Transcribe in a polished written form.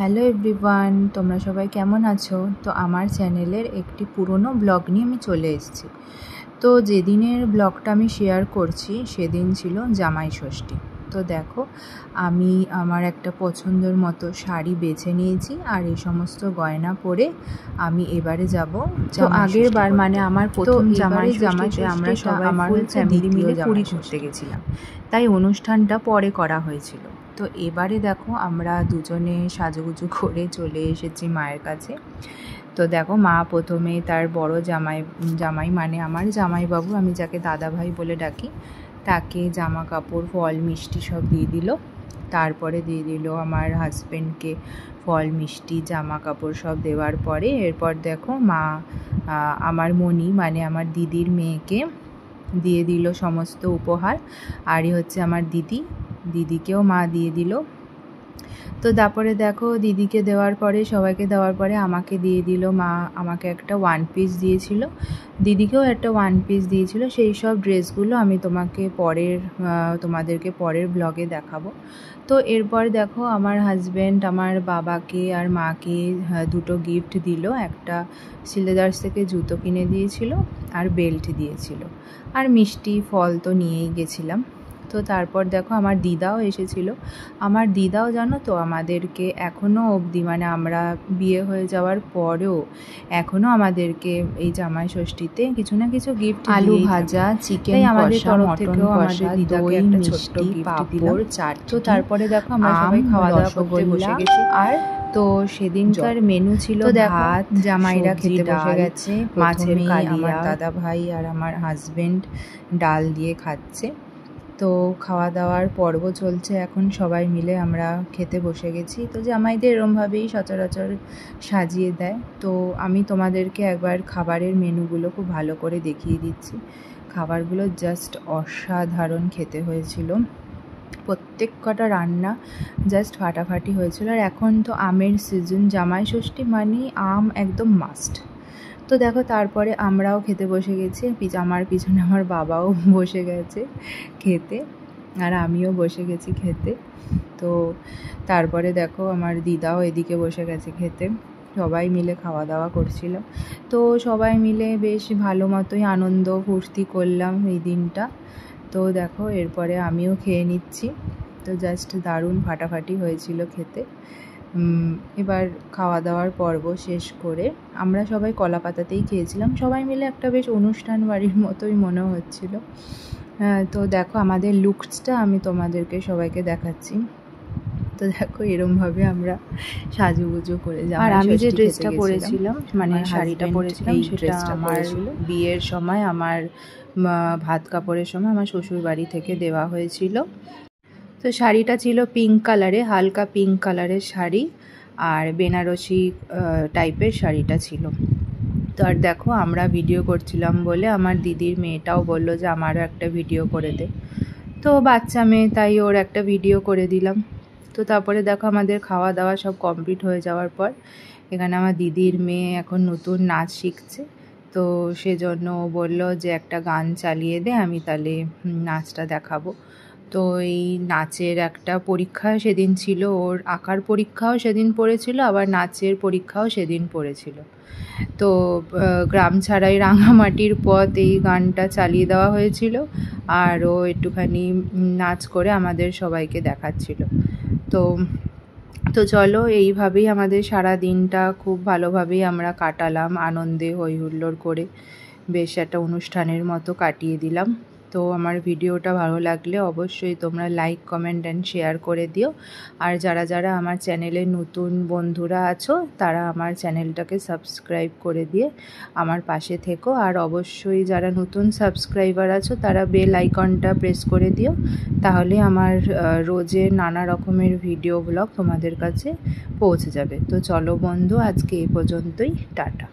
Hello everyone, তোমরা সবাই কেমন আছো? তো আমার চ্যানেলের একটি পুরনো ব্লগ নিয়ে আমি চলে এসেছি। তো যেদিনের ব্লগটা আমি শেয়ার করছি সেদিন ছিল জামাই ষষ্ঠী। তো দেখো, আমি আমার একটা পছন্দের মতো শাড়ি বেছে নিয়েছি আর এই সমস্ত গয়না পরে আমি এবারে যাব। তো আগের বার মানে আমার প্রথম জামাই ষষ্ঠীতে আমরা সবাই আমার ফ্যামিলি মিলে পুরী ঘুরতে গেছিলাম, তাই অনুষ্ঠানটা পরে করা হয়েছিল। তো এবারে দেখো আমরা দুজনে সাজুগুজু করে চলে এসেছি মায়ের কাছে। তো দেখো, মা প্রথমে তার বড় জামাই মানে আমার জামাইবাবু, আমি যাকে দাদা ভাই বলে ডাকি, তাকে জামা কাপড় ফল মিষ্টি সব দিয়ে দিল। তারপরে দিয়ে দিল আমার হাজব্যান্ডকে ফল মিষ্টি জামা কাপড় সব দেওয়ার পরে এরপর দেখো মা আমার মনি মানে আমার দিদির মেয়েকে দিয়ে দিল সমস্ত উপহার। আরই হচ্ছে আমার দিদিকেও মা দিয়ে দিল। তো তারপরে দেখো দিদিকে দেওয়ার পরে সবাইকে দেওয়ার পরে আমাকে দিয়ে দিল মা। আমাকে একটা ওয়ান পিস দিয়েছিল, দিদিকেও একটা ওয়ান পিস দিয়েছিল। সেই সব ড্রেসগুলো আমি তোমাদেরকে পরের ব্লগে দেখাবো। তো এরপর দেখো আমার হাজব্যান্ড আমার বাবাকে আর মাকে দুটো গিফট দিল। একটা সিলেদার্স থেকে জুতো কিনে দিয়েছিল আর বেল্ট দিয়েছিল, আর মিষ্টি ফল তো নিয়েই গেছিলাম। তো তারপর দেখো আমার দিদাও এসেছিল। আমার দিদাও জানো তো আমাদেরকে এখনও অবধি মানে আমরা বিয়ে হয়ে যাওয়ার পরেও এখনও আমাদেরকে এই জামাই ষষ্ঠীতে কিছু না কিছু গিফট, আলু ভাজা, চিকেন আমাদের তরফ থেকেও আমাদের দিদাকে একটা ছোট্ট গিফট দিলাম। তো তারপরে দেখো আমরা সবাই খাওয়া দাওয়া করতে বসে গেছি। আর তো সেদিনকার মেনু ছিল ভাত, জামাইরা খেতে বসে গেছে, মাছের কালিয়া, আমার দাদা ভাই আর আমার হাজবেন্ড ডাল দিয়ে খাচ্ছে। তো খাওয়া দাওয়ার পর্ব চলছে এখন, সবাই মিলে আমরা খেতে বসে গেছি। তো জামাইদের এরমভাবেই সচরাচর সাজিয়ে দেয়। তো আমি তোমাদেরকে একবার খাবারের মেনুগুলো খুব ভালো করে দেখিয়ে দিচ্ছি। খাবারগুলো জাস্ট অসাধারণ খেতে হয়েছিল, প্রত্যেক কটা রান্না জাস্ট ফাটাফাটি হয়েছিল। আর এখন তো আমের সিজন, জামাই ষষ্ঠী মানে আম একদম মাস্ট। তো দেখো তারপরে আমরাও খেতে বসে গেছি, আমার পিছনে আমার বাবাও বসে গেছে খেতে আর আমিও বসে গেছি খেতে। তো তারপরে দেখো আমার দিদাও এদিকে বসে গেছে খেতে, সবাই মিলে খাওয়া দাওয়া করছিল। তো সবাই মিলে বেশ ভালো মতোই আনন্দ ফুর্তি করলাম এই দিনটা। তো দেখো এরপরে আমিও খেয়ে নিচ্ছি। তো জাস্ট দারুণ ফাটাফাটি হয়েছিল খেতে। এবার খাওয়া দাওয়ার পর্ব শেষ করে আমরা সবাই কলা পাতাতেই খেয়েছিলাম, সবাই মিলে একটা বেশ অনুষ্ঠান বাড়ির মতোই মনে হচ্ছিল। তো দেখো আমাদের লুকসটা আমি তোমাদেরকে সবাইকে দেখাচ্ছি। তো দেখো এরমভাবে আমরা সাজুগুজু করে, আর আমি যে ড্রেসটা পরেছিলাম মানে শাড়িটা পরেছিলাম সেটা আমার বিয়ের সময় আমার ভাত কাপড়ের সময় আমার শ্বশুর বাড়ি থেকে দেওয়া হয়েছিল। তো শাড়িটা ছিল পিঙ্ক কালারে, হালকা পিঙ্ক কালারের শাড়ি আর বেনারসি টাইপের শাড়িটা ছিল। তো আর দেখো আমরা ভিডিও করছিলাম বলে আমার দিদির মেয়েটাও বললো যে আমারও একটা ভিডিও করে দে। তো বাচ্চা মেয়ে তাই ওর একটা ভিডিও করে দিলাম। তো তারপরে দেখো আমাদের খাওয়া দাওয়া সব কমপ্লিট হয়ে যাওয়ার পর এখানে আমার দিদির মেয়ে এখন নতুন নাচ শিখছে। তো সেজন্য ও বললো যে একটা গান চালিয়ে দে, আমি তাহলে নাচটা দেখাবো। তো এই নাচের একটা পরীক্ষা সেদিন ছিল, ওর আঁকার পরীক্ষাও সেদিন পড়েছিল, আবার নাচের পরীক্ষাও সেদিন পড়েছিল। তো গ্রাম ছাড়াই রাঙামাটির পথ এই গানটা চালিয়ে দেওয়া হয়েছিল আর ও একটুখানি নাচ করে আমাদের সবাইকে দেখাচ্ছিল। তো চলো এইভাবেই আমাদের সারা দিনটা খুব ভালোভাবেই আমরা কাটালাম, আনন্দে হই হুল্লোড় করে বেশ একটা অনুষ্ঠানের মতো কাটিয়ে দিলাম। তো আমার ভিডিওটা ভালো লাগলে অবশ্যই তোমরা লাইক কমেন্ট অ্যান্ড শেয়ার করে দিও। আর যারা যারা আমার চ্যানেলে নতুন বন্ধুরা আছো তারা আমার চ্যানেলটাকে সাবস্ক্রাইব করে দিয়ে আমার পাশে থেকো। আর অবশ্যই যারা নতুন সাবস্ক্রাইবার আছো তারা বেল আইকনটা প্রেস করে দিও, তাহলে আমার রোজের নানা রকমের ভিডিও ব্লগ তোমাদের কাছে পৌঁছে যাবে। তো চলো বন্ধু, আজকে এই পর্যন্তই, টাটা।